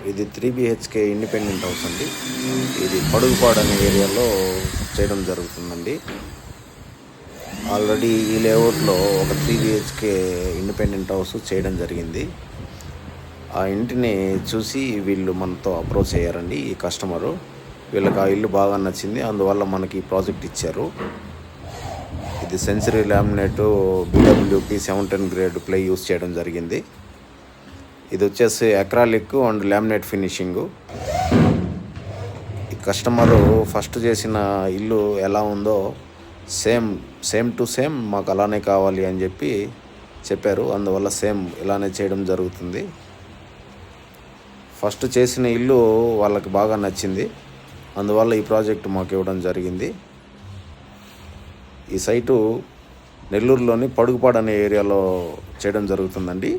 ఇది 3 BHK independent house అండి. ఇది పడుగుపాడు అనే ఏరియాలో చేయడం జరుగుతుందండి. ఆల్రెడీ ఈ లేఅవుట్లో ఒక 3 బిహెచ్కే ఇండిపెండెంట్ హౌస్ చేయడం జరిగింది. ఆ ఇంటిని చూసి వీళ్ళు మనతో అప్రోచ్ అయ్యారండి. ఈ కస్టమరు వీళ్ళకి ఆ ఇల్లు బాగా నచ్చింది, అందువల్ల మనకి ఈ ప్రాజెక్ట్ ఇచ్చారు. ఇది Century laminate BWP 710 grade ply use చేయడం జరిగింది. ఇది వచ్చేసి అక్రాలిక్ అండ్ లామినేట్ ఫినిషింగు. ఈ కస్టమరు ఫస్ట్ చేసిన ఇల్లు ఎలా ఉందో సేమ్ టు సేమ్ మాకు అలానే కావాలి అని చెప్పారు. అందువల్ల సేమ్ ఇలానే చేయడం జరుగుతుంది. ఫస్ట్ చేసిన ఇల్లు వాళ్ళకి బాగా నచ్చింది, అందువల్ల ఈ ప్రాజెక్టు మాకు ఇవ్వడం జరిగింది. ఈ సైటు నెల్లూరులోని పడుగుపాడు అనే ఏరియాలో చేయడం జరుగుతుందండి.